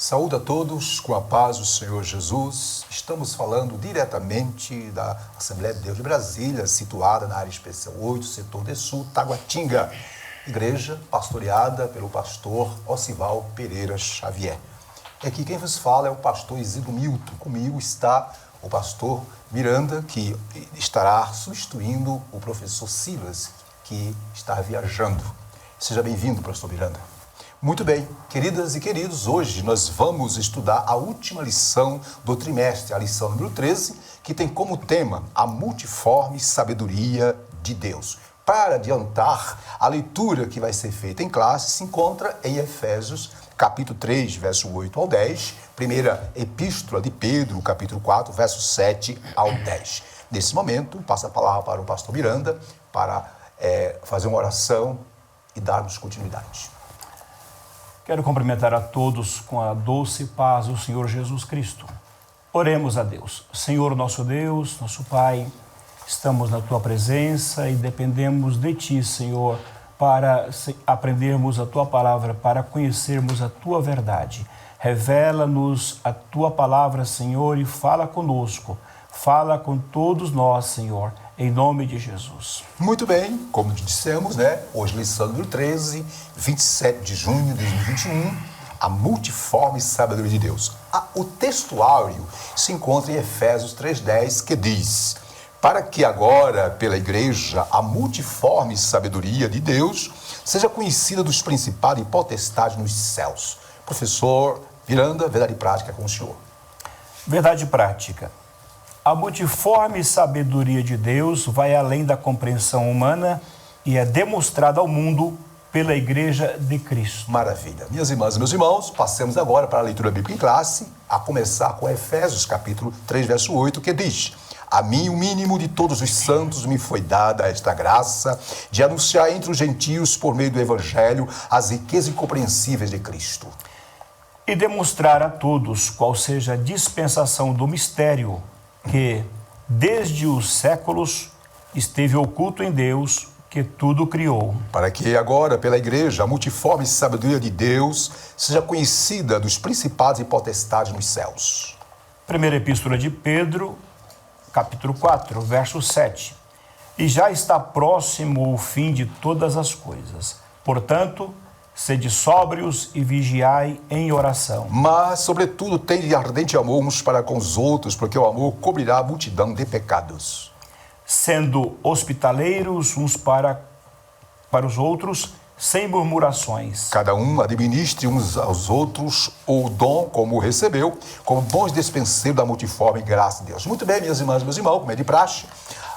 Saúde a todos, com a paz do Senhor Jesus. Estamos falando diretamente da Assembleia de Deus de Brasília, situada na área especial 8, setor de sul, Taguatinga. Igreja pastoreada pelo pastor Osival Pereira Xavier. E aqui quem vos fala é o pastor Isidro Milton. Comigo está o pastor Miranda, que estará substituindo o professor Silas, que está viajando. Seja bem-vindo, pastor Miranda. Muito bem, queridas e queridos, hoje nós vamos estudar a última lição do trimestre, a lição número 13, que tem como tema a multiforme sabedoria de Deus. Para adiantar, a leitura que vai ser feita em classe se encontra em Efésios, capítulo 3, verso 8 ao 10, primeira epístola de Pedro, capítulo 4, verso 7 ao 10. Nesse momento, passo a palavra para o pastor Miranda para fazer uma oração e darmos continuidade. Quero cumprimentar a todos com a doce paz do Senhor Jesus Cristo. Oremos a Deus. Senhor, nosso Deus, nosso Pai, estamos na Tua presença e dependemos de Ti, Senhor, para aprendermos a Tua palavra, para conhecermos a Tua verdade. Revela-nos a Tua palavra, Senhor, e fala conosco. Fala com todos nós, Senhor, em nome de Jesus. Muito bem, como dissemos, hoje lição número 13, 27 de junho de 2021, a multiforme sabedoria de Deus. O textuário se encontra em Efésios 3:10, que diz: para que agora, pela igreja, a multiforme sabedoria de Deus seja conhecida dos principados e potestades nos céus. Professor Miranda, verdade e prática com o senhor. Verdade e prática. A multiforme sabedoria de Deus vai além da compreensão humana e é demonstrada ao mundo pela Igreja de Cristo. Maravilha. Minhas irmãs e meus irmãos, passemos agora para a leitura bíblica em classe, a começar com Efésios, capítulo 3, verso 8, que diz: a mim, o mínimo de todos os santos, me foi dada esta graça de anunciar entre os gentios, por meio do Evangelho, as riquezas incompreensíveis de Cristo. E demonstrar a todos qual seja a dispensação do mistério que, desde os séculos, esteve oculto em Deus, que tudo criou. Para que agora, pela igreja, a multiforme sabedoria de Deus seja conhecida dos principados e potestades nos céus. Primeira epístola de Pedro, capítulo 4, verso 7. E já está próximo o fim de todas as coisas. Portanto, sede sóbrios e vigiai em oração. Mas, sobretudo, tende ardente amor uns para com os outros, porque o amor cobrirá a multidão de pecados. Sendo hospitaleiros uns para os outros, sem murmurações. Cada um administre uns aos outros o dom como recebeu, como bons despenseiros da multiforme graça de Deus. Muito bem, minhas irmãs e meus irmãos, como é de praxe,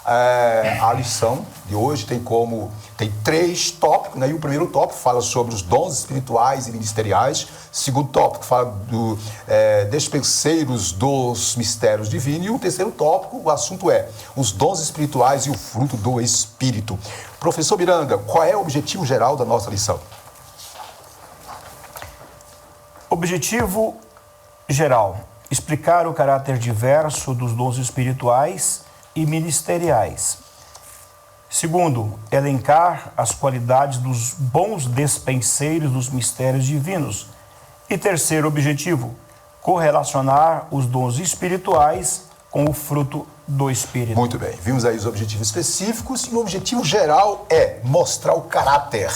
a lição de hoje tem 3 tópicos, e o primeiro tópico fala sobre os dons espirituais e ministeriais. O segundo tópico fala do despenseiros dos mistérios divinos. E o terceiro tópico, o assunto é os dons espirituais e o fruto do Espírito. Professor Miranda, qual é o objetivo geral da nossa lição? Objetivo geral: explicar o caráter diverso dos dons espirituais e ministeriais. Segundo, elencar as qualidades dos bons despenseiros dos mistérios divinos. E terceiro objetivo, correlacionar os dons espirituais com o fruto do Espírito. Muito bem, vimos aí os objetivos específicos e o objetivo geral é mostrar o caráter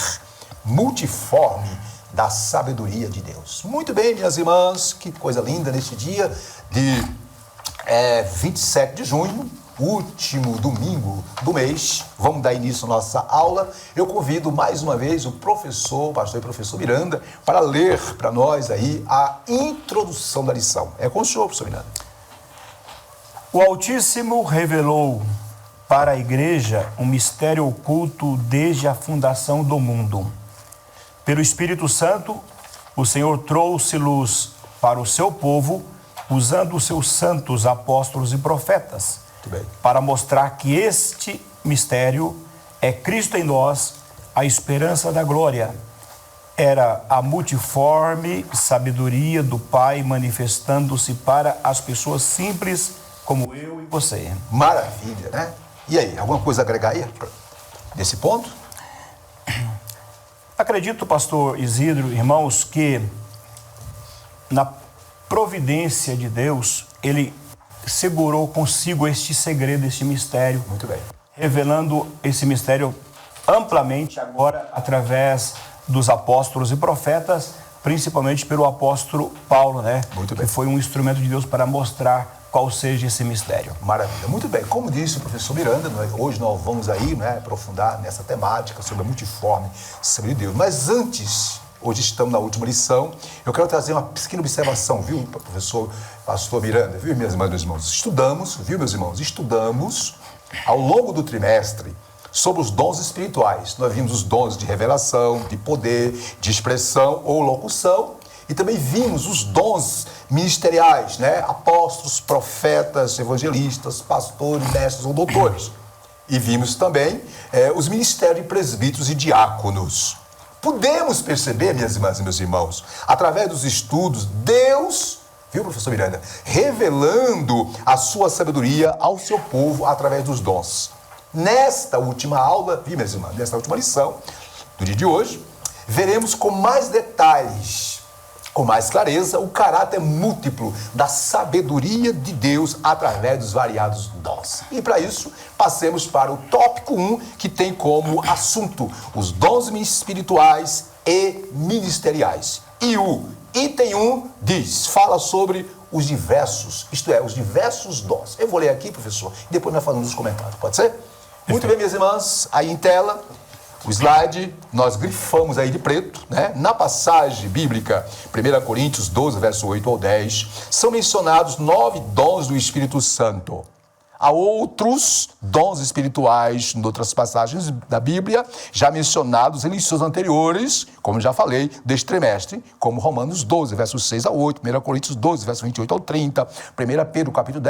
multiforme da sabedoria de Deus. Muito bem, minhas irmãs, que coisa linda neste dia de 27 de junho, último domingo do mês. Vamos dar início à nossa aula. Eu convido mais uma vez o pastor e professor Miranda, para ler para nós aí a introdução da lição. É com o senhor, professor Miranda. O Altíssimo revelou para a Igreja um mistério oculto desde a fundação do mundo. Pelo Espírito Santo, o Senhor trouxe luz para o seu povo, usando os seus santos apóstolos e profetas, para mostrar que este mistério é Cristo em nós, a esperança da glória. Era a multiforme sabedoria do Pai manifestando-se para as pessoas simples como eu e você. Maravilha, né? E aí, alguma coisa a agregar aí nesse ponto? Acredito, pastor Isidro, irmãos, que providência de Deus, ele segurou consigo este segredo, este mistério. Muito bem. Revelando esse mistério amplamente agora através dos apóstolos e profetas, principalmente pelo apóstolo Paulo, né? Muito bem. Que foi um instrumento de Deus para mostrar qual seja esse mistério. Maravilha. Muito bem. Como disse o professor Miranda, hoje nós vamos aí, né, aprofundar nessa temática sobre a multiforme sabedoria de Deus. Mas antes, hoje estamos na última lição, eu quero trazer uma pequena observação, viu, professor, pastor Miranda, viu, minhas irmãs e meus irmãos? Estudamos, viu, meus irmãos? Estudamos ao longo do trimestre sobre os dons espirituais. Nós vimos os dons de revelação, de poder, de expressão ou locução, e também vimos os dons ministeriais, né? Apóstolos, profetas, evangelistas, pastores, mestres ou doutores. E vimos também os ministérios de presbíteros e diáconos. Podemos perceber, minhas irmãs e meus irmãos, através dos estudos, Deus, viu, professor Miranda, revelando a sua sabedoria ao seu povo através dos dons. Nesta última aula, viu, minhas irmãs, nesta última lição do dia de hoje, veremos com mais detalhes, com mais clareza, o caráter múltiplo da sabedoria de Deus através dos variados dons. E para isso, passemos para o tópico 1, que tem como assunto os dons espirituais e ministeriais. E o item 1 fala sobre os diversos, isto é, os diversos dons. Eu vou ler aqui, professor, e depois nós falamos nos comentários, pode ser? Muito bem, minhas irmãs, aí em tela, o slide, nós grifamos aí de preto, né? Na passagem bíblica, 1 Coríntios 12, verso 8 ao 10, são mencionados 9 dons do Espírito Santo. Há outros dons espirituais, em outras passagens da Bíblia, já mencionados em lições anteriores, como já falei, deste trimestre, como Romanos 12, versos 6 a 8, 1 Coríntios 12, verso 28 ao 30, 1 Pedro, capítulo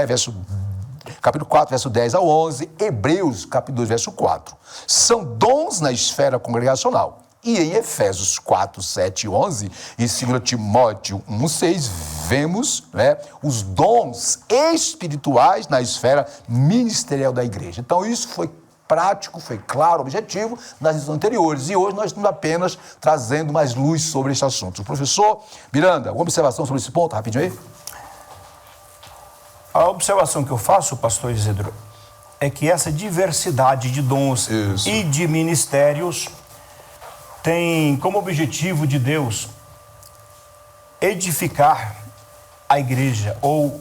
4, verso 10 ao 11, Hebreus, capítulo 2, verso 4. São dons na esfera congregacional. E em Efésios 4, 7 e 11, e 2 Timóteo 1, 6, vemos, né, os dons espirituais na esfera ministerial da igreja. Então isso foi prático, foi claro, objetivo nas lições anteriores. E hoje nós estamos apenas trazendo mais luz sobre este assunto. O professor Miranda, alguma observação sobre esse ponto, rapidinho aí? A observação que eu faço, pastor Isidro, é que essa diversidade de dons e de ministérios tem como objetivo de Deus edificar a igreja ou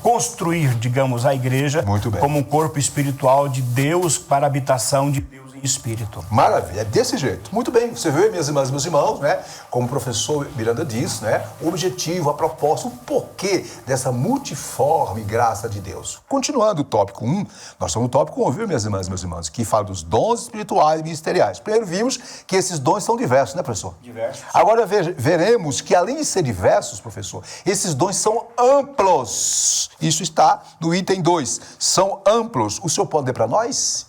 construir, digamos, a igreja como um corpo espiritual de Deus para a habitação de Deus em espírito. Maravilha, é desse jeito. Muito bem, você vê, minhas irmãs e meus irmãos, né? Como o professor Miranda disse, né? O objetivo, a proposta, o porquê dessa multiforme graça de Deus. Continuando o tópico 1, nós estamos no tópico 1, viu, minhas irmãs e meus irmãos, que fala dos dons espirituais e ministeriais. Primeiro vimos que esses dons são diversos, né, professor? Diversos. Agora veremos que, além de ser diversos, professor, esses dons são amplos. Isso está no item 2. São amplos. O senhor pode ler para nós?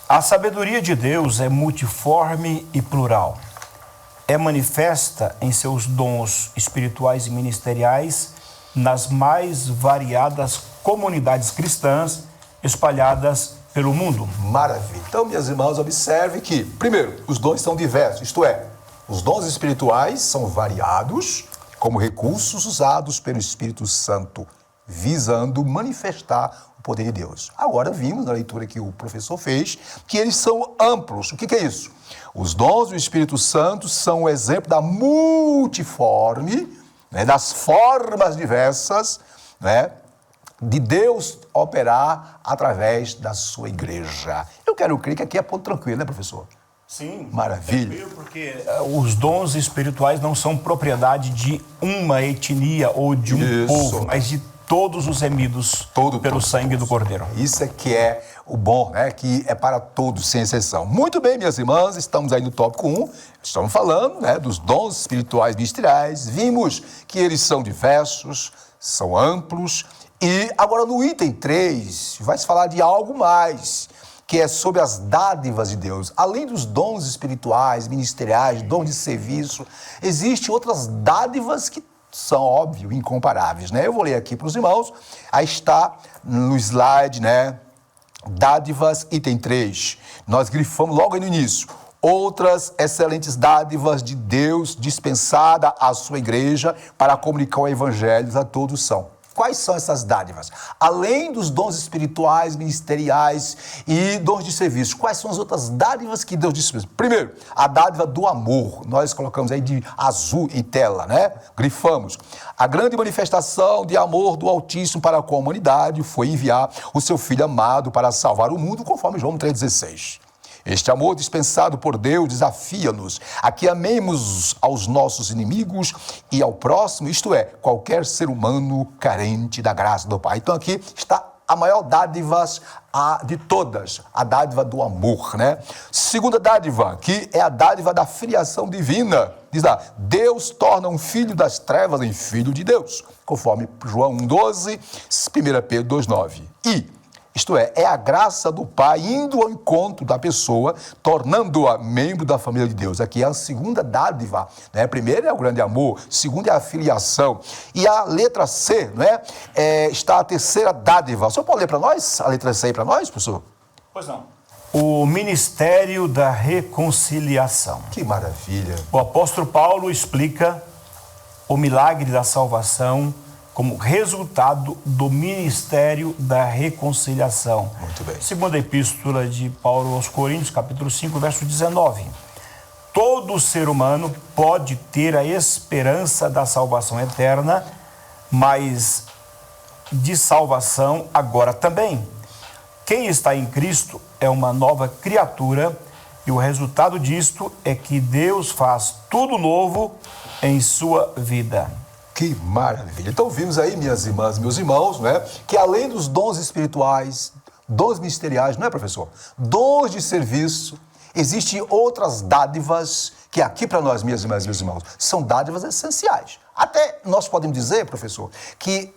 A sabedoria de Deus é multiforme e plural. É manifesta em seus dons espirituais e ministeriais nas mais variadas comunidades cristãs espalhadas pelo mundo. Maravilha. Então, minhas irmãs, observe que, primeiro, os dons são diversos, isto é, os dons espirituais são variados como recursos usados pelo Espírito Santo, visando manifestar o poder de Deus. Agora vimos na leitura que o professor fez que eles são amplos. O que é isso? Os dons do Espírito Santo são um exemplo da multiforme, né, das formas diversas, né, de Deus operar através da sua igreja. Eu quero crer que aqui é ponto tranquilo, né, professor? Sim. Maravilha. Porque os dons espirituais não são propriedade de uma etnia ou de um povo, mas de todos os remidos pelo sangue do Cordeiro. Isso é que é o bom, né? Que é para todos, sem exceção. Muito bem, minhas irmãs, estamos aí no tópico 1, estamos falando, né, dos dons espirituais ministeriais, vimos que eles são diversos, são amplos, e agora no item 3 vai se falar de algo mais, que é sobre as dádivas de Deus. Além dos dons espirituais, ministeriais, dons de serviço, existem outras dádivas que são, óbvio, incomparáveis, né? Eu vou ler aqui para os irmãos, aí está no slide, né? Dádivas, item 3. Nós grifamos logo aí no início. outras excelentes dádivas de Deus dispensada à sua igreja para comunicar o evangelho a todos são. Quais são essas dádivas? Além dos dons espirituais, ministeriais e dons de serviço, quais são as outras dádivas que Deus dispensa? Primeiro, a dádiva do amor. Nós colocamos aí de azul em tela, né? Grifamos. A grande manifestação de amor do Altíssimo para com a humanidade foi enviar o seu Filho amado para salvar o mundo, conforme João 3,16. Este amor dispensado por Deus desafia-nos a que amemos aos nossos inimigos e ao próximo, isto é, qualquer ser humano carente da graça do Pai. Então aqui está a maior dádiva de todas, a dádiva do amor, né? Segunda dádiva, que é a dádiva da filiação divina. Diz lá, Deus torna um filho das trevas em filho de Deus, conforme João 1,12, 1 Pedro 2,9. Isto é a graça do Pai indo ao encontro da pessoa, tornando-a membro da família de Deus. Aqui é a segunda dádiva, né? A primeira é o grande amor, a segunda é a filiação. E a letra C, né? Está a terceira dádiva. O senhor pode ler para nós a letra C para nós, professor? Pois não. O ministério da reconciliação. Que maravilha. O apóstolo Paulo explica o milagre da salvação como resultado do ministério da reconciliação. Muito bem. Segunda epístola de Paulo aos Coríntios, capítulo 5, verso 19. Todo ser humano pode ter a esperança da salvação eterna, mas de salvação agora também. Quem está em Cristo é uma nova criatura e o resultado disto é que Deus faz tudo novo em sua vida. Que maravilha. Então vimos aí, minhas irmãs e meus irmãos, né, que além dos dons espirituais, dons ministeriais, não é, professor? Dons de serviço, existem outras dádivas que aqui para nós, minhas irmãs e meus irmãos, são dádivas essenciais. Até nós podemos dizer, professor, que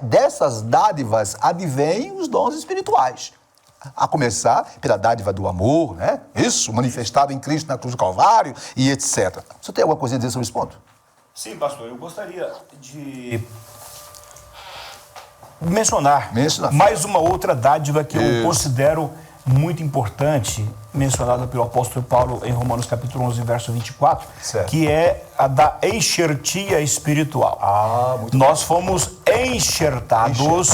dessas dádivas advêm os dons espirituais. A começar pela dádiva do amor, né? Isso, manifestado em Cristo na cruz do Calvário e etc. Você tem alguma coisa a dizer sobre esse ponto? Sim, pastor, eu gostaria de mencionar mais uma outra dádiva que eu considero muito importante, mencionada pelo apóstolo Paulo em Romanos capítulo 11, verso 24, certo, que é a da enxertia espiritual. Nós fomos enxertados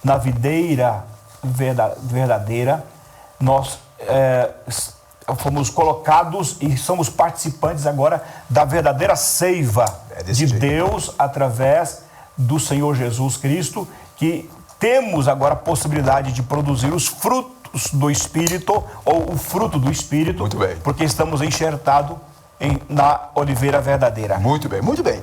na videira verdadeira, nós fomos colocados e somos participantes agora da verdadeira seiva de Deus através do Senhor Jesus Cristo, que temos agora a possibilidade de produzir os frutos do Espírito, ou o fruto do Espírito, muito bem, porque estamos enxertados na oliveira verdadeira. Muito bem, muito bem.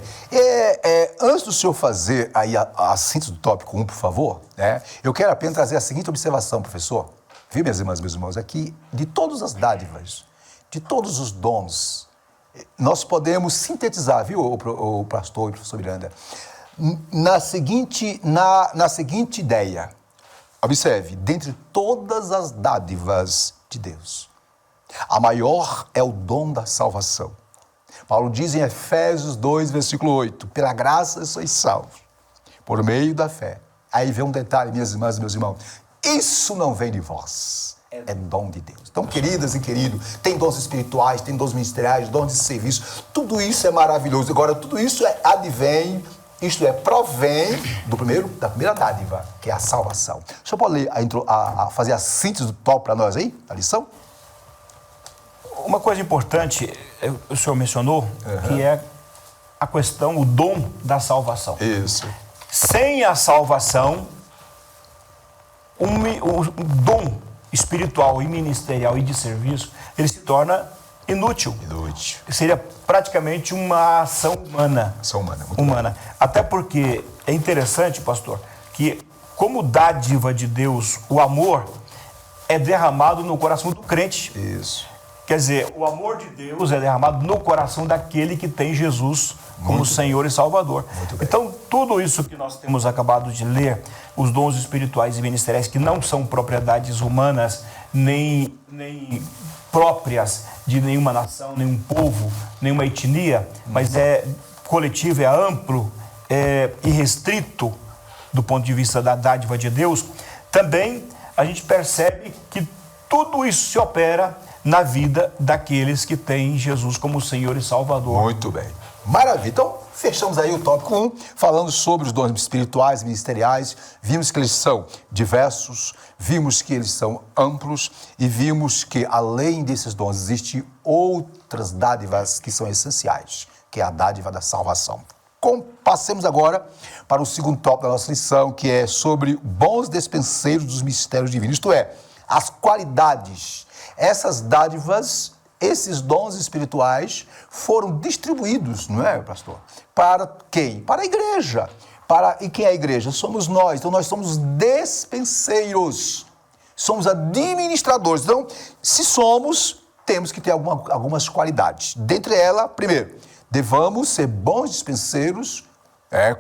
Antes do senhor fazer aí a síntese do tópico 1, por favor, né, eu quero apenas trazer a seguinte observação, professor. Viu, minhas irmãs e meus irmãos, aqui, de todas as dádivas, de todos os dons, nós podemos sintetizar, viu, o pastor e o professor Miranda, na seguinte ideia. Observe, dentre todas as dádivas de Deus, a maior é o dom da salvação. Paulo diz em Efésios 2, versículo 8, pela graça sois salvos, por meio da fé. Aí vem um detalhe, minhas irmãs e meus irmãos, isso não vem de vós, é dom de Deus. Então, queridas e queridos, tem dons espirituais, tem dons ministeriais, dons de serviço, tudo isso é maravilhoso. Agora, tudo isso advém, isto é, provém da primeira dádiva, que é a salvação. O senhor pode ler, fazer a síntese do tópico para nós aí, a lição? Uma coisa importante, o senhor mencionou, que é a questão, o dom da salvação. Isso. Sem a salvação, o dom espiritual e ministerial e de serviço, ele se torna inútil. Seria praticamente uma ação humana. Até porque é interessante, pastor, que como dádiva de Deus, o amor é derramado no coração do crente. Isso. Quer dizer, o amor de Deus é derramado no coração daquele que tem Jesus como Senhor e Salvador. Então, tudo isso que nós temos acabado de ler, os dons espirituais e ministeriais, que não são propriedades humanas, nem próprias de nenhuma nação, nenhum povo, nenhuma etnia, mas é coletivo, é amplo, é irrestrito do ponto de vista da dádiva de Deus, também a gente percebe que tudo isso se opera na vida daqueles que têm Jesus como Senhor e Salvador. Muito bem. Maravilha. Então, fechamos aí o tópico 1, falando sobre os dons espirituais e ministeriais. Vimos que eles são diversos, vimos que eles são amplos e vimos que, além desses dons, existem outras dádivas que são essenciais, que é a dádiva da salvação. Passemos agora para o segundo tópico da nossa lição, que é sobre bons dispenseiros dos mistérios divinos, isto é, as qualidades, essas dádivas, esses dons espirituais foram distribuídos, não é, pastor? Para quem? Para a igreja. E quem é a igreja? Somos nós. Então, nós somos dispenseiros. Somos administradores. Então, se somos, temos que ter algumas qualidades. Dentre elas, primeiro, devamos ser bons dispenseiros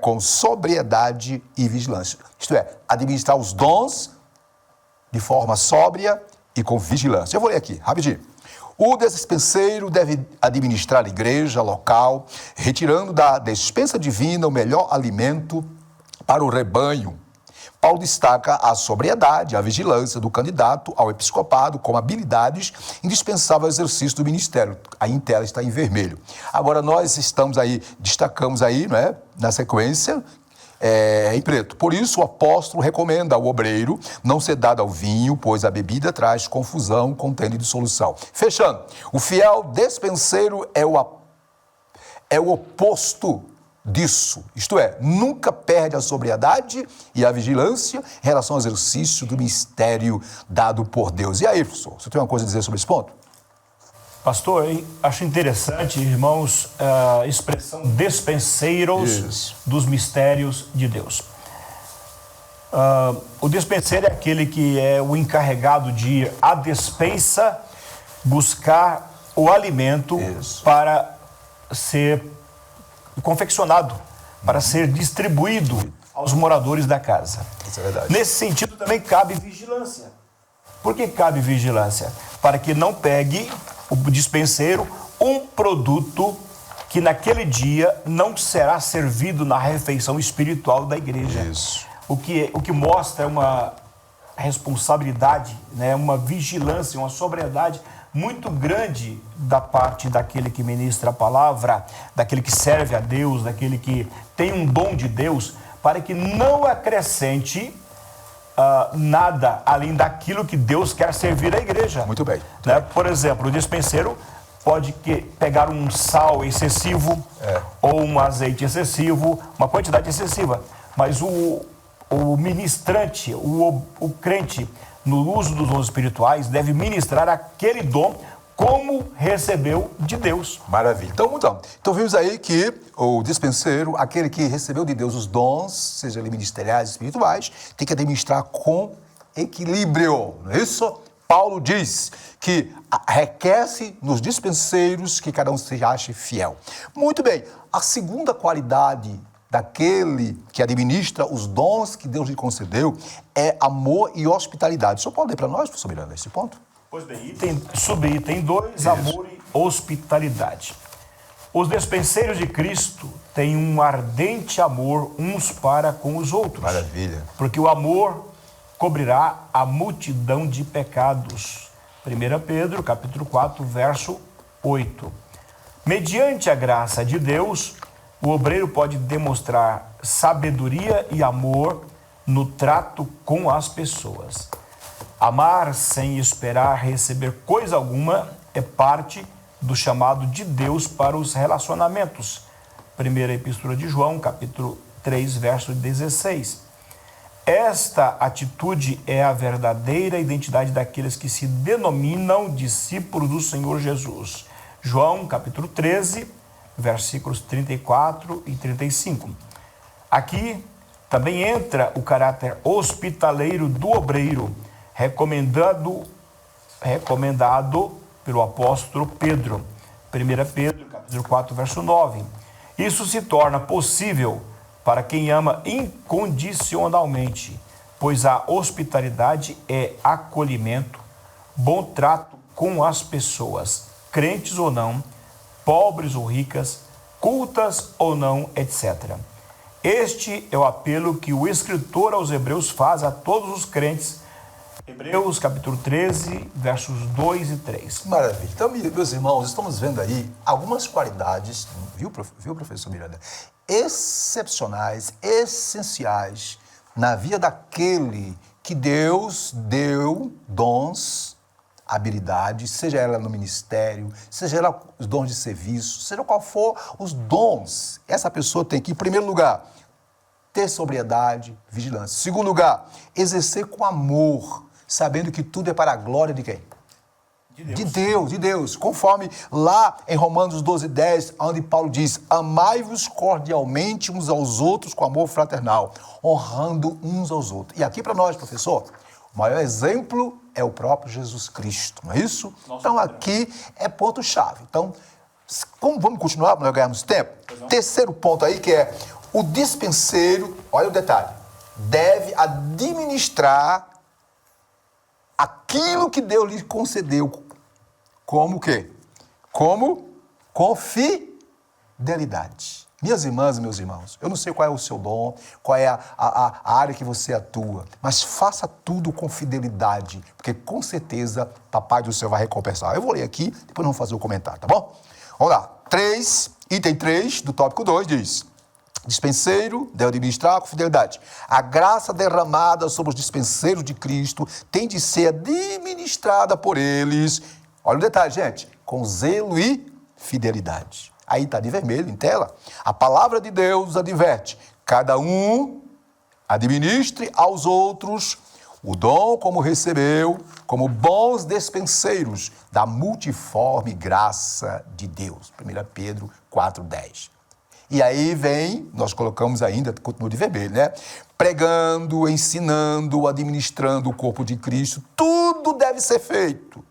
com sobriedade e vigilância. Isto é, administrar os dons de forma sóbria e com vigilância. Eu vou ler aqui, rapidinho. O dispenseiro deve administrar a igreja local, retirando da despensa divina o melhor alimento para o rebanho. Paulo destaca a sobriedade, a vigilância do candidato ao episcopado como habilidades indispensáveis ao exercício do ministério. A em tela está em vermelho. Agora nós destacamos aí, não é, na sequência, em preto. Por isso, o apóstolo recomenda ao obreiro não ser dado ao vinho, pois a bebida traz confusão, contendo dissolução. Fechando, o fiel despenseiro é o oposto disso. Isto é, nunca perde a sobriedade e a vigilância em relação ao exercício do mistério dado por Deus. E aí, professor, você tem uma coisa a dizer sobre esse ponto? Pastor, acho interessante, irmãos, a expressão dispenseiros dos mistérios de Deus. O dispenseiro é aquele que é o encarregado de ir à despensa buscar o alimento para ser confeccionado, para ser distribuído aos moradores da casa. Isso é verdade. Nesse sentido também cabe vigilância. Por que cabe vigilância? Para que não pegue o dispenseiro um produto que naquele dia não será servido na refeição espiritual da igreja. Isso. O que mostra uma responsabilidade, né, uma vigilância, uma sobriedade muito grande da parte daquele que ministra a palavra, daquele que serve a Deus, daquele que tem um dom de Deus, para que não acrescente nada além daquilo que Deus quer servir à igreja. Muito bem. Né? Por exemplo, o dispenseiro pode pegar um sal excessivo ou um azeite excessivo, uma quantidade excessiva, mas o ministrante, o crente, no uso dos dons espirituais, deve ministrar aquele dom como recebeu de Deus. Maravilha. Então vimos aí que o dispenseiro, aquele que recebeu de Deus os dons, seja ele ministeriais, espirituais, tem que administrar com equilíbrio, não é isso? Paulo diz que requer-se nos dispenseiros que cada um se ache fiel. Muito bem, a segunda qualidade daquele que administra os dons que Deus lhe concedeu é amor e hospitalidade. O senhor pode ler para nós, professor Miranda, esse ponto? Pois bem, subitem 2, amor e hospitalidade. Os dispenseiros de Cristo têm um ardente amor uns para com os outros. Maravilha. Porque o amor cobrirá a multidão de pecados. 1 Pedro, capítulo 4, verso 8. Mediante a graça de Deus, o obreiro pode demonstrar sabedoria e amor no trato com as pessoas. Amar sem esperar receber coisa alguma é parte do chamado de Deus para os relacionamentos. Primeira Epístola de João, capítulo 3, verso 16. Esta atitude é a verdadeira identidade daqueles que se denominam discípulos do Senhor Jesus. João, capítulo 13, versículos 34 e 35. Aqui também entra o caráter hospitaleiro do obreiro, recomendado pelo apóstolo Pedro. 1 Pedro, capítulo 4, verso 9. Isso se torna possível para quem ama incondicionalmente, pois a hospitalidade é acolhimento, bom trato com as pessoas, crentes ou não, pobres ou ricas, cultas ou não, etc. Este é o apelo que o escritor aos Hebreus faz a todos os crentes Hebreus capítulo 13, versos 2 e 3. Maravilha. Então, meus irmãos, estamos vendo aí algumas qualidades, viu, professor Miranda? Excepcionais, essenciais na vida daquele que Deus deu dons, habilidades, seja ela no ministério, seja ela os dons de serviço, seja qual for os dons. Essa pessoa tem que, em primeiro lugar, ter sobriedade, vigilância. Segundo lugar, exercer com amor, sabendo que tudo é para a glória de quem? De Deus. Conforme lá em Romanos 12:10, onde Paulo diz: amai-vos cordialmente uns aos outros com amor fraternal, honrando uns aos outros. E aqui para nós, professor, o maior exemplo é o próprio Jesus Cristo, não é isso? Então aqui é ponto-chave. Então, vamos continuar para nós ganharmos tempo? Terceiro ponto aí que é o dispenseiro, olha o detalhe, deve administrar aquilo que Deus lhe concedeu. Como o quê? Como com fidelidade. Minhas irmãs e meus irmãos, eu não sei qual é o seu dom, qual é a área que você atua, mas faça tudo com fidelidade, porque com certeza Papai do Céu vai recompensar. Eu vou ler aqui, depois vamos fazer o comentário, tá bom? Vamos lá. Item 3 do tópico 2 diz: dispenseiro deve administrar com fidelidade. A graça derramada sobre os dispenseiros de Cristo tem de ser administrada por eles. Olha o detalhe, gente. Com zelo e fidelidade. Aí está de vermelho em tela. A palavra de Deus nos adverte: cada um administre aos outros o dom como recebeu, como bons dispenseiros da multiforme graça de Deus. 1 Pedro 4:10. E aí vem, nós colocamos ainda, continua de vermelho, né? Pregando, ensinando, administrando o corpo de Cristo, tudo deve ser feito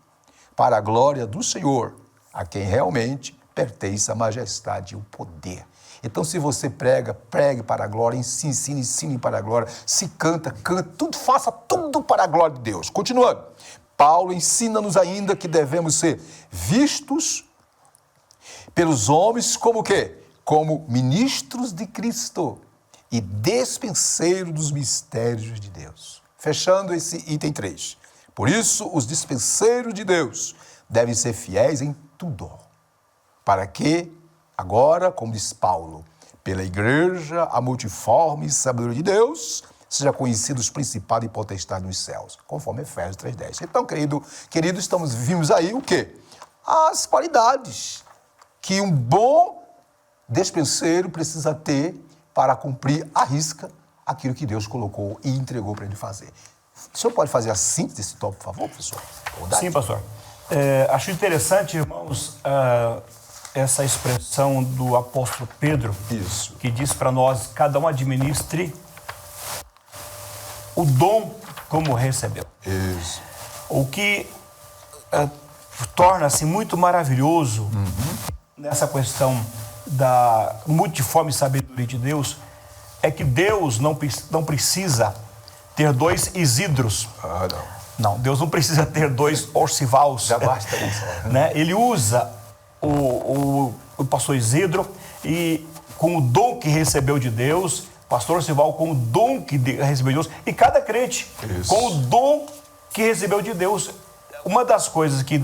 para a glória do Senhor, a quem realmente pertence a majestade e o poder. Então, se você prega, pregue para a glória, ensine para a glória, se canta, tudo, faça tudo para a glória de Deus. Continuando, Paulo ensina-nos ainda que devemos ser vistos pelos homens como o quê? Como ministros de Cristo e dispenseiros dos mistérios de Deus. Fechando esse item 3. Por isso, os dispenseiros de Deus devem ser fiéis em tudo, para que, agora, como diz Paulo, pela igreja, a multiforme sabedoria de Deus, seja conhecido os principados e potestades nos céus, conforme Efésios 3:10. Então, querido, vimos aí o quê? As qualidades que um bom dispenseiro precisa ter para cumprir à risca aquilo que Deus colocou e entregou para ele fazer. O senhor pode fazer a síntese desse tópico, por favor, professor? Sim, pastor. Acho interessante, irmãos, essa expressão do apóstolo Pedro, Isso, que diz para nós: cada um administre o dom como recebeu. Isso. O que torna-se muito maravilhoso nessa questão da multiforme sabedoria de Deus é que Deus não precisa ter dois Isidros. Ah, não. Não, Deus não precisa ter dois Orcivaus. Já basta isso. Né? Ele usa o pastor Isidro e com o dom que recebeu de Deus, pastor Orcival com o dom que recebeu de Deus, e cada crente com o dom que recebeu de Deus. Uma das coisas que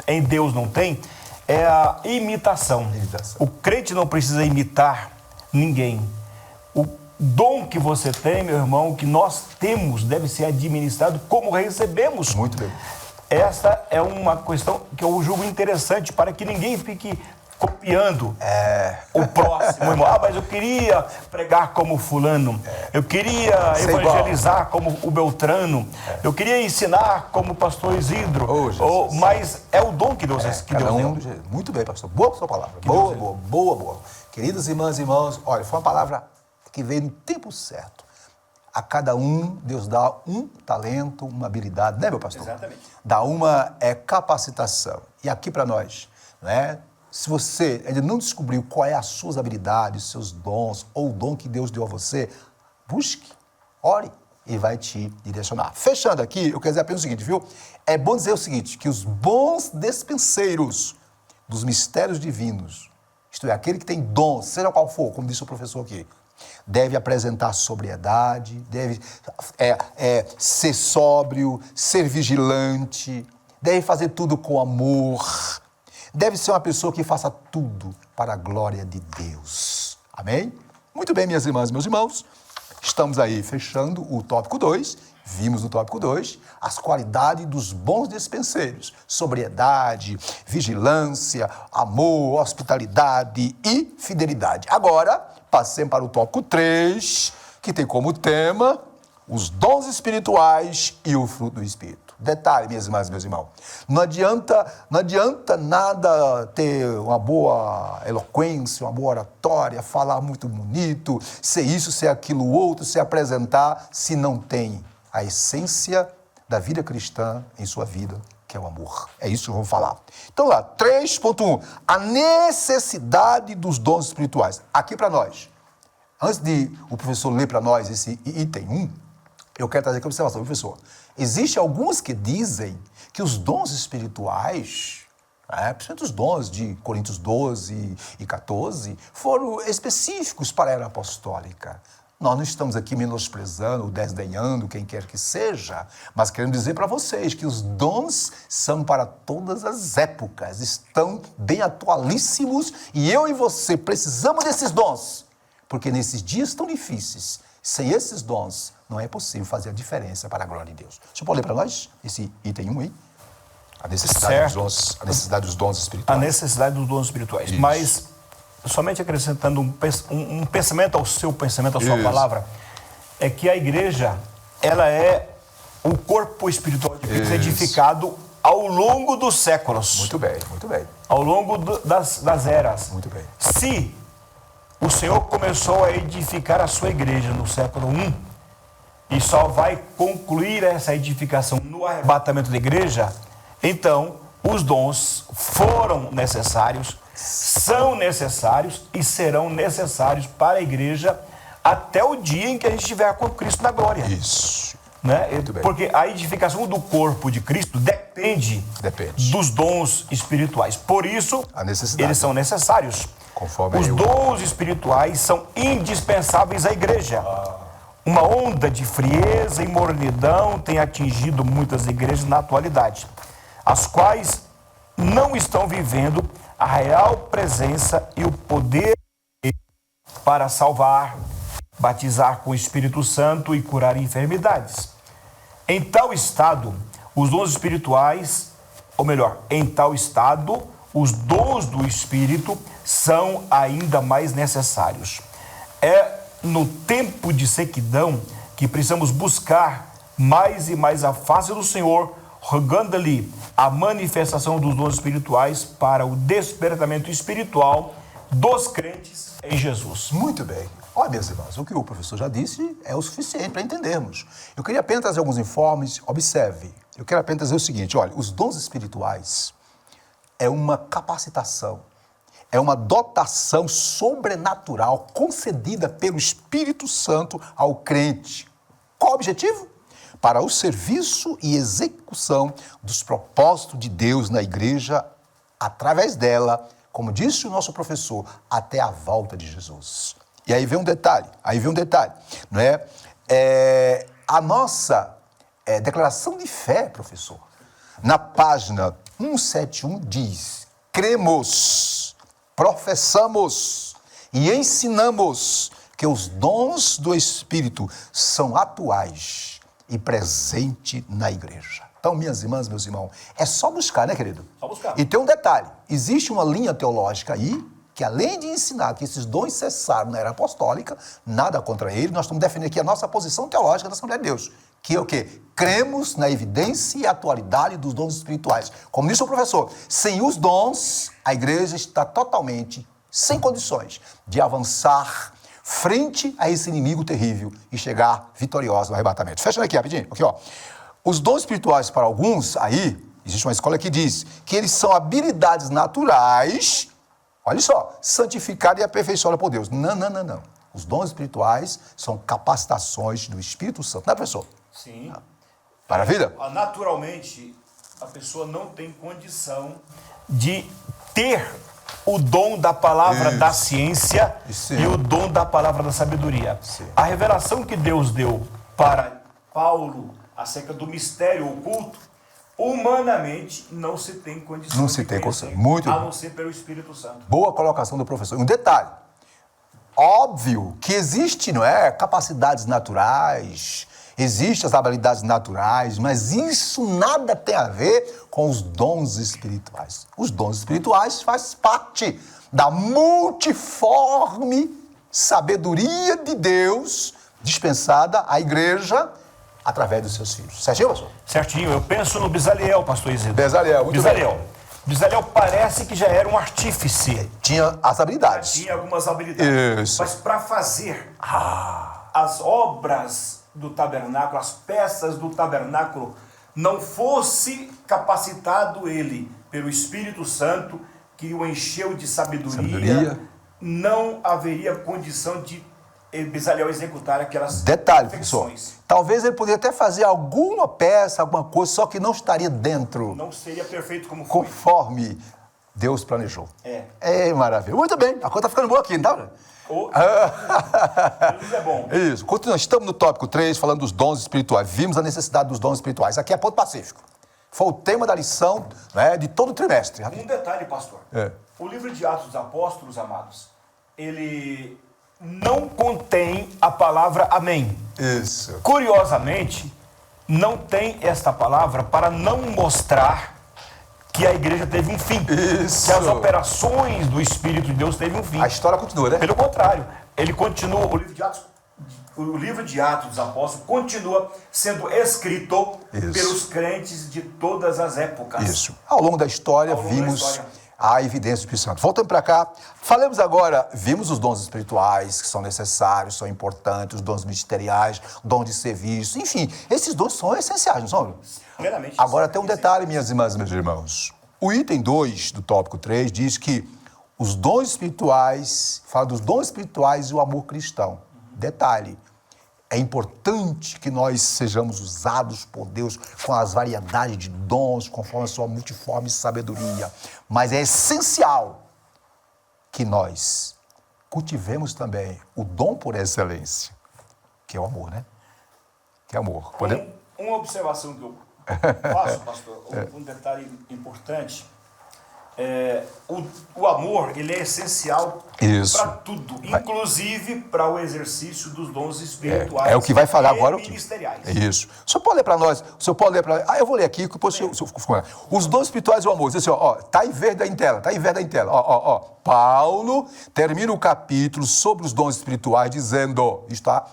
em Deus não tem é a imitação. O crente não precisa imitar ninguém. O dom que você tem, meu irmão, que nós temos, deve ser administrado como recebemos. Muito bem. Esta é uma questão que eu julgo interessante, para que ninguém fique copiando o próximo, irmão. Mas eu queria pregar como fulano, eu queria evangelizar como o Beltrano, eu queria ensinar como o pastor Isidro, mas é o dom que Deus deu. Muito bem, pastor. Boa sua palavra. Boa. Queridas irmãs e irmãos, olha, foi uma palavra que veio no tempo certo. A cada um, Deus dá um talento, uma habilidade, né, meu pastor? Exatamente. Dá uma capacitação. E aqui para nós, né? Se você ainda não descobriu qual é as suas habilidades, seus dons, ou o dom que Deus deu a você, busque, ore, e vai te direcionar. Fechando aqui, eu quero dizer apenas o seguinte, viu? É bom dizer o seguinte, que os bons dispenseiros dos mistérios divinos, isto é, aquele que tem dom, seja qual for, como disse o professor aqui, deve apresentar sobriedade, deve ser sóbrio, ser vigilante, deve fazer tudo com amor, deve ser uma pessoa que faça tudo para a glória de Deus. Amém? Muito bem, minhas irmãs e meus irmãos, estamos aí fechando o tópico 2. Vimos no tópico 2 as qualidades dos bons despenseiros: sobriedade, vigilância, amor, hospitalidade e fidelidade. Agora, passemos para o tópico 3, que tem como tema os dons espirituais e o fruto do Espírito. Detalhe, minhas irmãs e meus irmãos, não adianta nada ter uma boa eloquência, uma boa oratória, falar muito bonito, ser isso, ser aquilo, outro, se apresentar, se não tem a essência da vida cristã em sua vida, que é o amor. É isso que vamos falar. Então lá, 3.1, a necessidade dos dons espirituais. Aqui para nós, antes de o professor ler para nós esse item 1, eu quero trazer aqui uma observação, professor. Existem alguns que dizem que os dons espirituais, principalmente os dons de Coríntios 12 e 14, foram específicos para a era apostólica. Nós não estamos aqui menosprezando ou desdenhando quem quer que seja, mas queremos dizer para vocês que os dons são para todas as épocas, estão bem atualíssimos e eu e você precisamos desses dons, porque nesses dias tão difíceis, sem esses dons, não é possível fazer a diferença para a glória de Deus. O senhor pode ler para nós esse item 1 aí? A necessidade dos dons espirituais. A necessidade dos dons espirituais. Isso. Mas, somente acrescentando um pensamento ao seu pensamento, à sua palavra, é que a igreja, ela é o corpo espiritual de Cristo edificado ao longo dos séculos. Muito bem, muito bem. Ao longo das eras. Muito bem. Se o Senhor começou a edificar a sua igreja no século I e só vai concluir essa edificação no arrebatamento da igreja, então os dons foram necessários, são necessários e serão necessários para a igreja até o dia em que a gente estiver com Cristo na glória. Isso. Né? Muito bem. Porque a edificação do corpo de Cristo depende dos dons espirituais. Por isso, a necessidade. Eles são necessários. Conforme os dons espirituais são indispensáveis à igreja. Uma onda de frieza e mornidão tem atingido muitas igrejas na atualidade, as quais não estão vivendo a real presença e o poder para salvar, batizar com o Espírito Santo e curar enfermidades. Em tal estado, os dons espirituais, ou melhor, em tal estado, os dons do Espírito são ainda mais necessários. É no tempo de sequidão que precisamos buscar mais e mais a face do Senhor, rogando-lhe a manifestação dos dons espirituais para o despertamento espiritual dos crentes em Jesus. Muito bem. Olha, meus irmãos, o que o professor já disse é o suficiente para entendermos. Eu queria apenas trazer alguns informes. Observe, eu quero apenas dizer o seguinte, olha, os dons espirituais é uma capacitação, é uma dotação sobrenatural concedida pelo Espírito Santo ao crente. Qual o objetivo? Para o serviço e execução dos propósitos de Deus na igreja, através dela, como disse o nosso professor, até a volta de Jesus. E aí vem um detalhe, não é? A nossa declaração de fé, professor, na página 171 diz: cremos, professamos e ensinamos que os dons do Espírito são atuais e presentes na igreja. Então, minhas irmãs, meus irmãos, é só buscar, né, querido? Só buscar. E tem um detalhe, existe uma linha teológica aí, que além de ensinar que esses dons cessaram na era apostólica, nada contra ele, nós estamos defendendo aqui a nossa posição teológica da Assembleia de Deus, que é o quê? Cremos na evidência e atualidade dos dons espirituais. Como disse o professor, sem os dons, a igreja está totalmente sem condições de avançar frente a esse inimigo terrível e chegar vitoriosa no arrebatamento. Fecha aqui rapidinho, aqui ó. Os dons espirituais para alguns, aí, existe uma escola que diz que eles são habilidades naturais, olha só, santificadas e aperfeiçoadas por Deus. Não. Os dons espirituais são capacitações do Espírito Santo, não é, professor? Sim. Maravilha? Naturalmente, a pessoa não tem condição de ter o dom da palavra da ciência Isso. e o dom da palavra da sabedoria. Sim. A revelação que Deus deu para Paulo acerca do mistério oculto, humanamente não se tem condição Não se de tem conhecer, condição. Muito a bem. não ser pelo Espírito Santo. Boa colocação do professor. Um detalhe. Óbvio que existe, não é, capacidades naturais, existem as habilidades naturais, mas isso nada tem a ver com os dons espirituais. Os dons espirituais fazem parte da multiforme sabedoria de Deus dispensada à igreja através dos seus filhos. Certinho, pastor? Certinho. Eu penso no Bezaliel, pastor Isidro. Bezaliel, muito Bezaliel. bem. Bezaliel parece que já era um artífice. Tinha as habilidades. Tinha algumas habilidades. Isso. Mas para fazer as obras do tabernáculo, as peças do tabernáculo, não fosse capacitado ele pelo Espírito Santo, que o encheu de sabedoria. Não haveria condição de Bezaliel executar aquelas Detalhe, professor. perfeições. Talvez ele poderia até fazer alguma peça, alguma coisa, só que não estaria dentro, Não seria perfeito como foi. conforme Deus planejou. É. Maravilha. Muito bem, a coisa tá ficando boa aqui, não tá? Deus é bom. Isso. Continuando, estamos no tópico 3, falando dos dons espirituais. Vimos a necessidade dos dons espirituais. Aqui é ponto pacífico. Foi o tema da lição, né, de todo o trimestre. Um detalhe, pastor. O livro de Atos dos Apóstolos, amados, ele não contém a palavra amém. Isso. Curiosamente, não tem esta palavra para não mostrar que a igreja teve um fim. Isso. Que as operações do Espírito de Deus teve um fim. A história continua, né? Pelo contrário, ele continua, o livro de Atos dos Apóstolos continua sendo escrito pelos crentes de todas as épocas. Isso. Ao longo da história, vimos a evidência do Espírito Santo. Voltando para cá, falemos agora, vimos os dons espirituais que são necessários, são importantes, os dons ministeriais, dom de serviço, enfim, esses dons são essenciais, não são? Plenamente. Agora tem um detalhe, minhas irmãs e meus irmãos. O item 2 do tópico 3 diz que os dons espirituais, fala dos dons espirituais e o amor cristão. Detalhe, é importante que nós sejamos usados por Deus com as variedades de dons, conforme a sua multiforme sabedoria. Mas é essencial que nós cultivemos também o dom por excelência, que é o amor, né? Que é amor. Uma observação que eu faço, pastor, um detalhe importante. O amor, ele é essencial para tudo, inclusive para o exercício dos dons espirituais. É o que vai falar agora. Ministeriais. É isso. O senhor pode ler para nós? O senhor pode ler para nós? Eu vou ler aqui, depois os dons espirituais e o amor. Diz assim, ó, tá em verde aí em tela, ó. Paulo termina o capítulo sobre os dons espirituais dizendo, está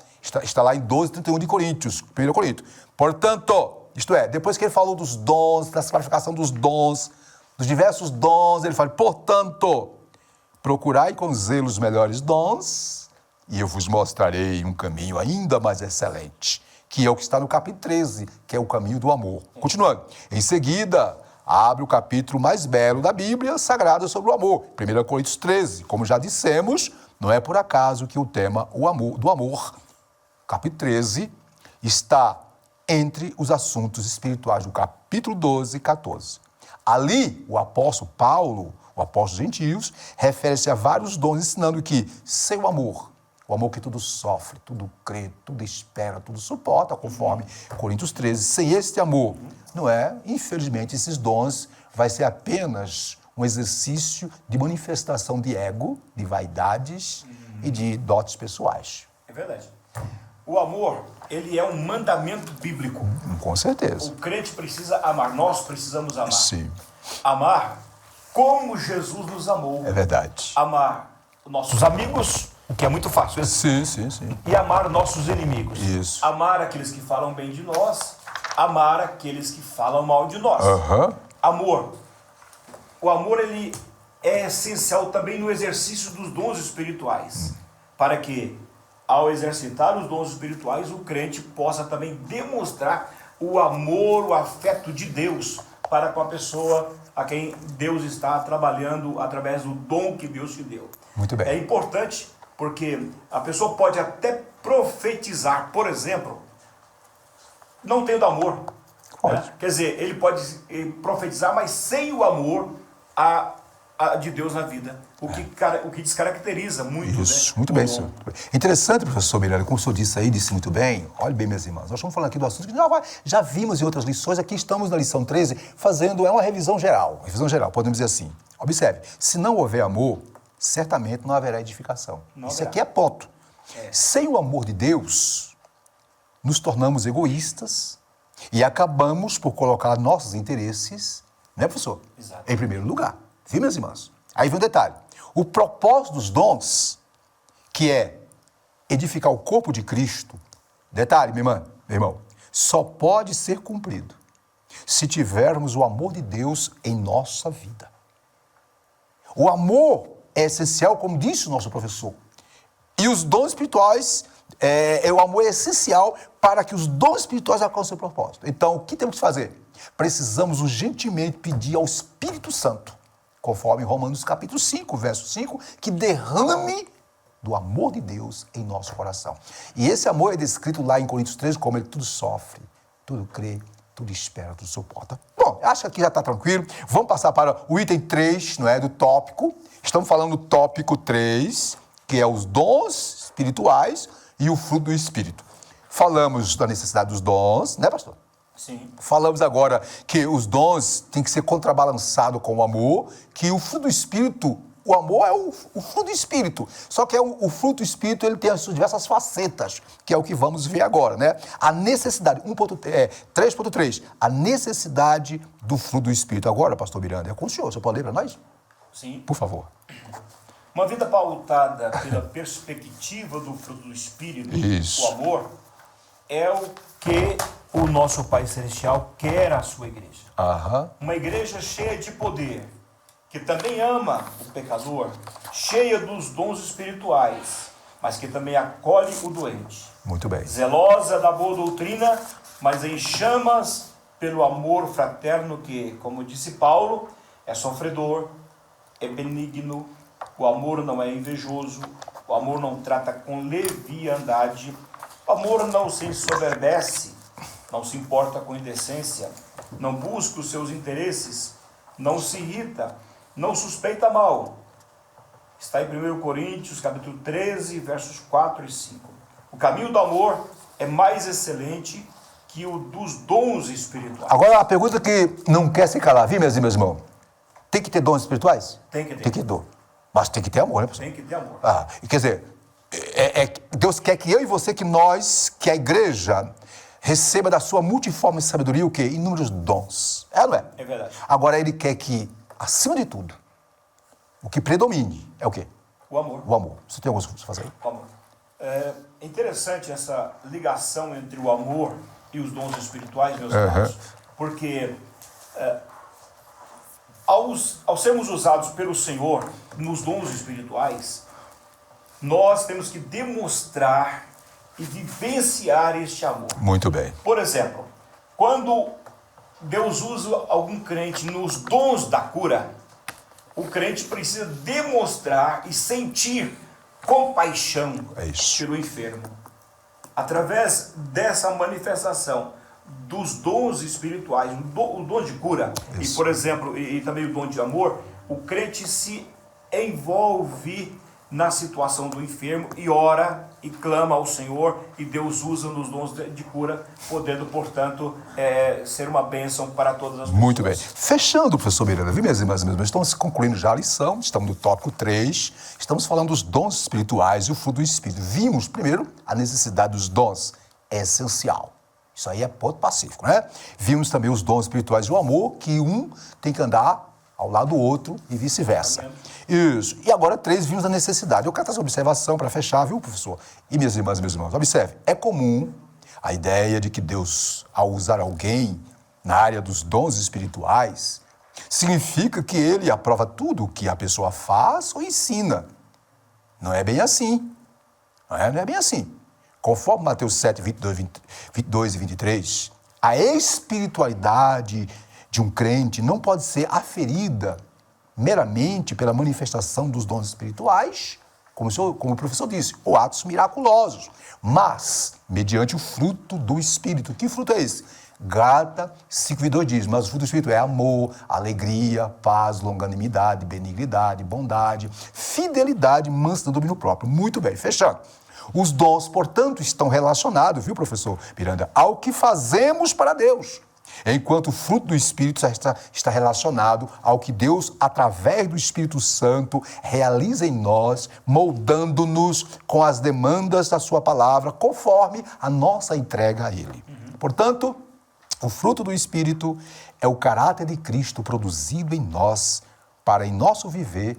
lá em 12:31 de Coríntios, 1 Coríntios. Portanto, isto é, depois que ele falou dos dons, da classificação dos dons, dos diversos dons, ele fala, portanto, procurai com zelo os melhores dons, e eu vos mostrarei um caminho ainda mais excelente, que é o que está no capítulo 13, que é o caminho do amor. Continuando. Em seguida, abre o capítulo mais belo da Bíblia Sagrada sobre o amor, 1 Coríntios 13. Como já dissemos, não é por acaso que o tema do amor, capítulo 13, está entre os assuntos espirituais do capítulo 12 e 14. Ali, o apóstolo Paulo, o apóstolo dos gentios, refere-se a vários dons, ensinando que sem o amor que tudo sofre, tudo crê, tudo espera, tudo suporta, conforme Coríntios 13, sem este amor, não é? Infelizmente, esses dons vai ser apenas um exercício de manifestação de ego, de vaidades e de dotes pessoais. É verdade. O amor, ele é um mandamento bíblico. Com certeza. O crente precisa amar, nós precisamos amar. Sim. Amar como Jesus nos amou. É verdade. Amar nossos amigos, o que é muito fácil. Sim. E amar nossos inimigos. Isso. Amar aqueles que falam bem de nós, amar aqueles que falam mal de nós. Amor. O amor, ele é essencial também no exercício dos dons espirituais. Para que, ao exercitar os dons espirituais, o crente possa também demonstrar o amor, o afeto de Deus para com a pessoa a quem Deus está trabalhando através do dom que Deus te deu. Muito bem. É importante porque a pessoa pode até profetizar, por exemplo, não tendo amor. Né? Quer dizer, ele pode profetizar, mas sem o amor, a de Deus na vida. O que descaracteriza muito, Isso, né? muito bem, senhor. Interessante, professor Miranda, como o senhor disse aí, disse muito bem. Olha bem, minhas irmãs, nós estamos falando aqui do assunto que já vimos em outras lições. Aqui estamos na lição 13, fazendo uma revisão geral. Revisão geral, podemos dizer assim. Observe, se não houver amor, certamente não haverá edificação. Isso aqui é ponto. Sem o amor de Deus, nos tornamos egoístas e acabamos por colocar nossos interesses, né, professor? Exato. Em primeiro lugar. Viu, minhas irmãs? Aí vem um detalhe. O propósito dos dons, que é edificar o corpo de Cristo, detalhe, minha irmã, meu irmão, só pode ser cumprido se tivermos o amor de Deus em nossa vida. O amor é essencial, como disse o nosso professor. E os dons espirituais, o amor é essencial para que os dons espirituais alcancem o propósito. Então, o que temos que fazer? Precisamos urgentemente pedir ao Espírito Santo, conforme Romanos capítulo 5, verso 5, que derrame do amor de Deus em nosso coração. E esse amor é descrito lá em Coríntios 13 como ele tudo sofre, tudo crê, tudo espera, tudo suporta. Bom, acho que aqui já está tranquilo. Vamos passar para o item 3, não é, do tópico. Estamos falando do tópico 3, que é os dons espirituais e o fruto do Espírito. Falamos da necessidade dos dons, né, pastor? Sim. Falamos agora que os dons têm que ser contrabalançados com o amor, que o fruto do Espírito, o amor é o fruto do Espírito. Só que o fruto do Espírito ele tem as suas diversas facetas, que é o que vamos ver agora, né? A necessidade, 3.3, a necessidade do fruto do Espírito. Agora, pastor Miranda, é com o senhor. Você pode ler para nós? Sim. Por favor. Uma vida pautada pela perspectiva do fruto do Espírito, Isso. o amor, é o que o nosso Pai Celestial quer a sua igreja. Aham. Uma igreja cheia de poder, que também ama o pecador, cheia dos dons espirituais, mas que também acolhe o doente. Muito bem. Zelosa da boa doutrina, mas em chamas pelo amor fraterno que, como disse Paulo, é sofredor, é benigno, o amor não é invejoso, o amor não trata com leviandade, o amor não se ensoberbece, não se importa com indecência, não busca os seus interesses, não se irrita, não suspeita mal. Está em 1 Coríntios, capítulo 13, versos 4 e 5. O caminho do amor é mais excelente que o dos dons espirituais. Agora, a pergunta que não quer se calar, viu, meus irmãos? Tem que ter dons espirituais? Tem que ter. Tem que ter. Mas tem que ter amor, né, professor? Tem que ter amor. Quer dizer, Deus quer que eu e você, que a igreja receba da sua multiforme sabedoria o quê? Inúmeros dons. É ou não é? É verdade. Agora, ele quer que, acima de tudo, o que predomine é o quê? O amor. O amor. Você tem alguma coisa para fazer aí? O amor. É interessante essa ligação entre o amor e os dons espirituais, meus irmãos, porque ao sermos usados pelo Senhor nos dons espirituais, nós temos que demonstrar e vivenciar este amor. Muito bem. Por exemplo, quando Deus usa algum crente nos dons da cura, o crente precisa demonstrar e sentir compaixão pelo enfermo. Através dessa manifestação dos dons espirituais, o dom de cura, e por exemplo, e também o dom de amor, o crente se envolve na situação do enfermo e ora e clama ao Senhor, e Deus usa nos dons de cura, podendo, portanto, ser uma bênção para todas as pessoas. Muito bem. Fechando, professor Miranda, viu, minhas irmãs, estamos concluindo já a lição, estamos no tópico 3, estamos falando dos dons espirituais e o fruto do Espírito. Vimos, primeiro, a necessidade dos dons, é essencial. Isso aí é ponto pacífico, né? Vimos também os dons espirituais e o amor, que um tem que andar ao lado do outro e vice-versa. Isso. E agora 3, vimos a necessidade. Eu quero essa observação para fechar, viu, professor? E minhas irmãs e meus irmãos, observe, é comum a ideia de que Deus, ao usar alguém na área dos dons espirituais, significa que ele aprova tudo o que a pessoa faz ou ensina. Não é bem assim. Não é bem assim. Conforme Mateus 7, 22 e 23, a espiritualidade de um crente não pode ser aferida meramente pela manifestação dos dons espirituais, como o professor disse, ou atos miraculosos, mas mediante o fruto do Espírito. Que fruto é esse? Gálatas 5:2 diz, mas o fruto do Espírito é amor, alegria, paz, longanimidade, benignidade, bondade, fidelidade, mansidão, domínio próprio. Muito bem, fechando. Os dons, portanto, estão relacionados, viu, professor Miranda, ao que fazemos para Deus. Enquanto o fruto do Espírito está relacionado ao que Deus, através do Espírito Santo, realiza em nós, moldando-nos com as demandas da sua palavra, conforme a nossa entrega a Ele. Portanto, o fruto do Espírito é o caráter de Cristo produzido em nós, para em nosso viver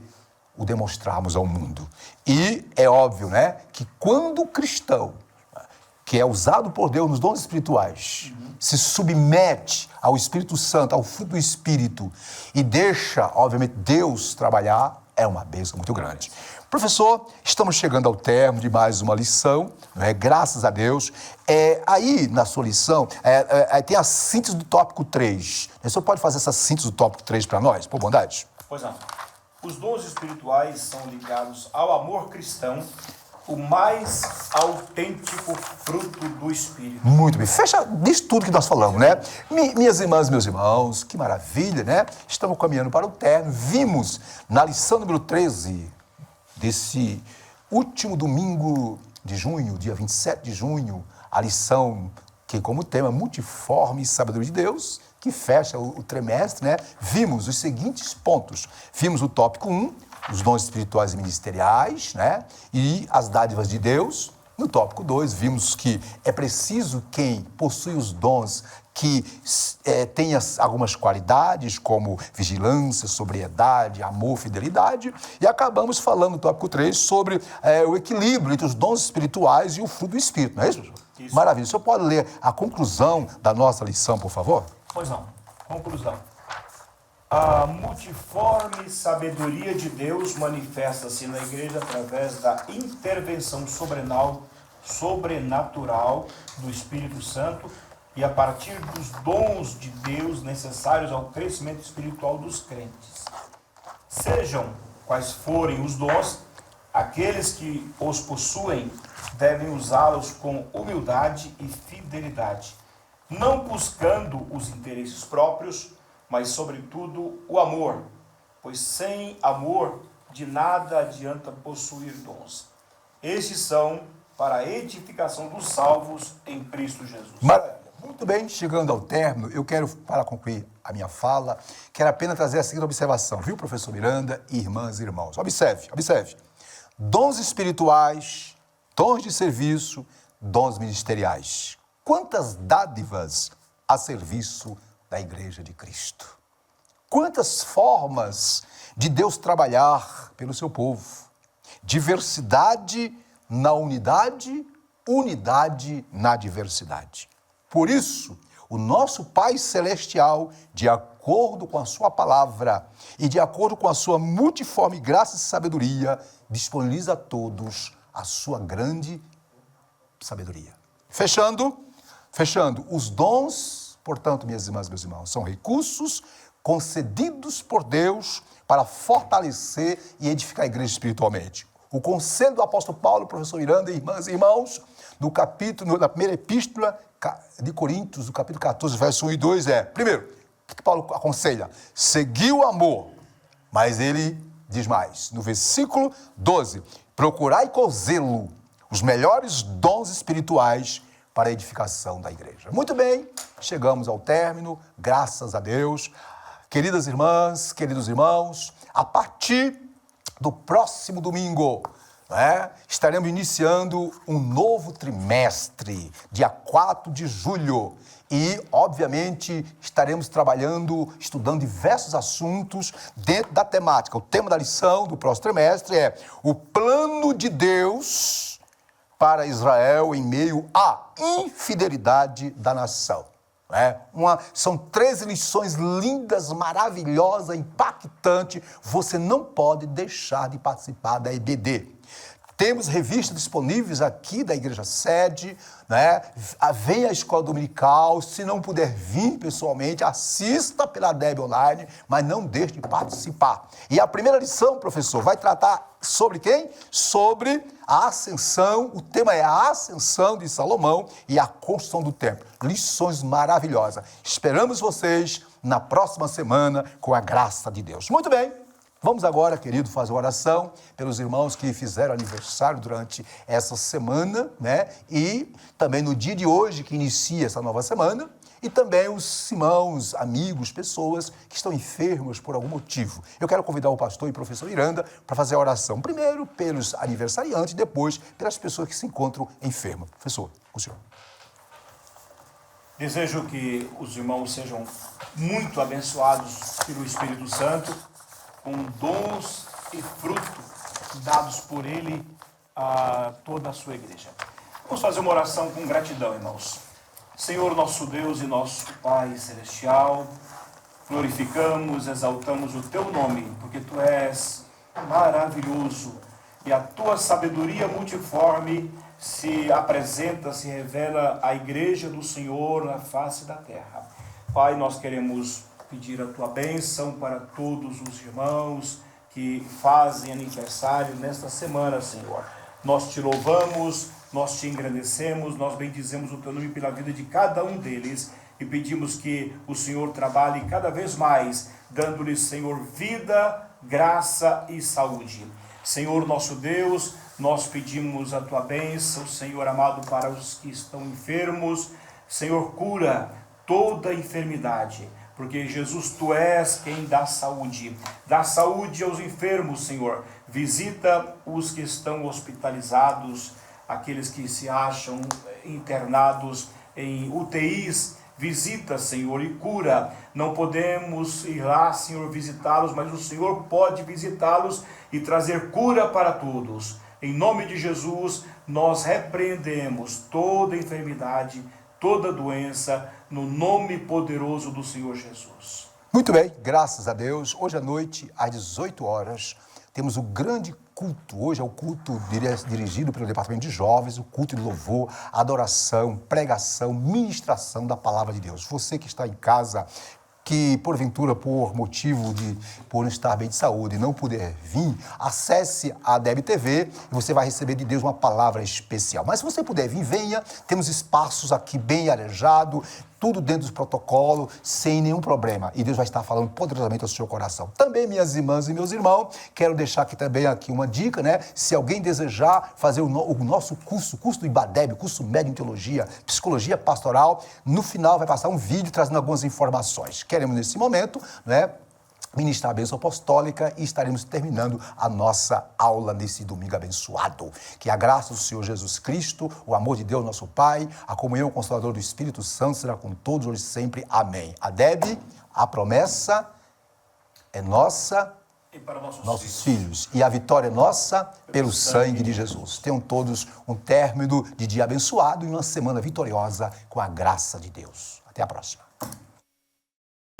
o demonstrarmos ao mundo. E é óbvio, né, que quando o cristão, que é usado por Deus nos dons espirituais, se submete ao Espírito Santo, ao fruto do Espírito, e deixa, obviamente, Deus trabalhar, é uma bênção muito grande. Professor, estamos chegando ao término de mais uma lição, né? Graças a Deus. Aí, na sua lição, tem a síntese do tópico 3. O senhor pode fazer essa síntese do tópico 3 para nós, por bondade? Pois não. Os dons espirituais são ligados ao amor cristão, o mais autêntico fruto do Espírito. Muito bem. Fecha disso tudo que nós falamos, né? Minhas irmãs, meus irmãos, que maravilha, né? Estamos caminhando para o término. Vimos na lição número 13 desse último domingo de junho, dia 27 de junho, a lição que como tema multiforme sabedoria de Deus, que fecha o trimestre, né? Vimos os seguintes pontos. Vimos o tópico 1, os dons espirituais e ministeriais, né? E as dádivas de Deus. No tópico 2, vimos que é preciso quem possui os dons que tenha algumas qualidades, como vigilância, sobriedade, amor, fidelidade. E acabamos falando no tópico 3 sobre o equilíbrio entre os dons espirituais e o fruto do Espírito, não é isso, professor? Isso. Maravilha. O senhor pode ler a conclusão da nossa lição, por favor? Pois não. Conclusão. A multiforme sabedoria de Deus manifesta-se na igreja através da intervenção sobrenatural do Espírito Santo e a partir dos dons de Deus necessários ao crescimento espiritual dos crentes. Sejam quais forem os dons, aqueles que os possuem devem usá-los com humildade e fidelidade, não buscando os interesses próprios, mas, sobretudo, o amor, pois sem amor de nada adianta possuir dons. Estes são para a edificação dos salvos em Cristo Jesus. Maravilha. Muito bem, chegando ao término, eu quero, para concluir a minha fala, quero apenas trazer a seguinte observação, viu, professor Miranda, irmãs e irmãos? Observe. Dons espirituais, dons de serviço, dons ministeriais. Quantas dádivas a serviço da Igreja de Cristo. Quantas formas de Deus trabalhar pelo seu povo. Diversidade na unidade, unidade na diversidade. Por isso, o nosso Pai Celestial, de acordo com a sua palavra e de acordo com a sua multiforme graça e sabedoria, disponibiliza a todos a sua grande sabedoria. Fechando, os dons, portanto, minhas irmãs e meus irmãos, são recursos concedidos por Deus para fortalecer e edificar a igreja espiritualmente. O conselho do apóstolo Paulo, professor Miranda, irmãs e irmãos, na primeira epístola de Coríntios, no capítulo 14, verso 1 e 2, primeiro, o que Paulo aconselha? Seguir o amor, mas ele diz mais, no versículo 12, procurai com zelo os melhores dons espirituais para a edificação da igreja. Muito bem, chegamos ao término, graças a Deus. Queridas irmãs, queridos irmãos, a partir do próximo domingo, estaremos iniciando um novo trimestre, dia 4 de julho. E, obviamente, estaremos estudando diversos assuntos dentro da temática. O tema da lição do próximo trimestre é o plano de Deus para Israel em meio à infidelidade da nação. São 13 lições lindas, maravilhosas, impactantes. Você não pode deixar de participar da EBD. Temos revistas disponíveis aqui da Igreja Sede, né? Venha à escola dominical, se não puder vir pessoalmente, assista pela DEB Online, mas não deixe de participar. E a primeira lição, professor, vai tratar sobre quem? Sobre a ascensão, o tema é a ascensão de Salomão e a construção do templo. Lições maravilhosas. Esperamos vocês na próxima semana com a graça de Deus. Muito bem. Vamos agora, querido, fazer uma oração pelos irmãos que fizeram aniversário durante essa semana, né? E também no dia de hoje, que inicia essa nova semana, e também os irmãos, amigos, pessoas que estão enfermos por algum motivo. Eu quero convidar o pastor e professor Iranda para fazer a oração, primeiro pelos aniversariantes, depois pelas pessoas que se encontram enfermas. Professor, o senhor. Desejo que os irmãos sejam muito abençoados pelo Espírito Santo, com dons e frutos dados por Ele a toda a sua igreja. Vamos fazer uma oração com gratidão, irmãos. Senhor, nosso Deus e nosso Pai Celestial, glorificamos, exaltamos o Teu nome, porque Tu és maravilhoso e a Tua sabedoria multiforme se apresenta, se revela à igreja do Senhor na face da terra. Pai, nós queremos pedir a Tua bênção para todos os irmãos que fazem aniversário nesta semana, Senhor. Nós Te louvamos, nós Te engrandecemos, nós bendizemos o Teu nome pela vida de cada um deles e pedimos que o Senhor trabalhe cada vez mais, dando-lhes, Senhor, vida, graça e saúde. Senhor nosso Deus, nós pedimos a Tua bênção, Senhor amado, para os que estão enfermos. Senhor, cura toda enfermidade, porque Jesus, Tu és quem dá saúde aos enfermos, Senhor. Visita os que estão hospitalizados, aqueles que se acham internados em UTIs, visita, Senhor, e cura. Não podemos ir lá, Senhor, visitá-los, mas o Senhor pode visitá-los e trazer cura para todos. Em nome de Jesus, nós repreendemos toda enfermidade, toda doença, no nome poderoso do Senhor Jesus. Muito bem, graças a Deus. Hoje à noite, às 18 horas, temos o grande culto. Hoje é o culto dirigido pelo Departamento de Jovens, o culto de louvor, adoração, pregação, ministração da Palavra de Deus. Você que está em casa, que porventura por motivo por não estar bem de saúde não puder vir, acesse a DEB TV e você vai receber de Deus uma palavra especial. Mas se você puder vir, venha, temos espaços aqui bem arejados, tudo dentro dos protocolos, sem nenhum problema. E Deus vai estar falando poderosamente ao seu coração. Também, minhas irmãs e meus irmãos, quero deixar aqui uma dica, né? Se alguém desejar fazer o nosso curso do IBADEB, curso médio em teologia, psicologia pastoral, no final vai passar um vídeo trazendo algumas informações. Queremos, nesse momento, né, ministrar a bênção apostólica e estaremos terminando a nossa aula nesse domingo abençoado. Que a graça do Senhor Jesus Cristo, o amor de Deus, nosso Pai, a comunhão consoladora do Espírito Santo será com todos hoje e sempre. Amém. A DEB, a promessa é nossa e para nossos filhos. E a vitória é nossa pelo sangue de Jesus. Tenham todos um término de dia abençoado e uma semana vitoriosa com a graça de Deus. Até a próxima.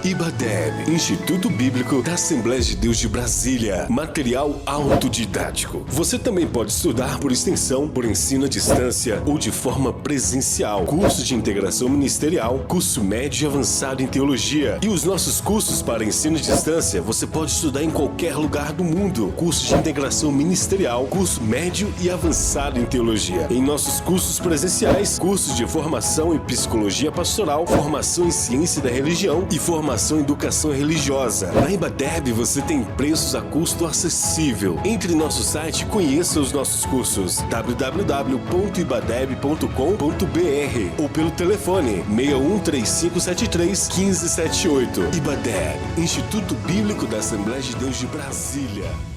IBADEB, Instituto Bíblico da Assembleia de Deus de Brasília. Material autodidático. Você também pode estudar por extensão, por ensino à distância ou de forma presencial. Curso de integração ministerial, curso médio e avançado em teologia. E os nossos cursos para ensino à distância, você pode estudar em qualquer lugar do mundo. Curso de integração ministerial, curso médio e avançado em teologia. Em nossos cursos presenciais, cursos de formação em psicologia pastoral, formação em ciência da religião e formação em educação religiosa. Na IBADEB você tem preços a custo acessível. Entre em nosso site e conheça os nossos cursos www.ibadeb.com.br ou pelo telefone 613573 1578. IBADEB, Instituto Bíblico da Assembleia de Deus de Brasília.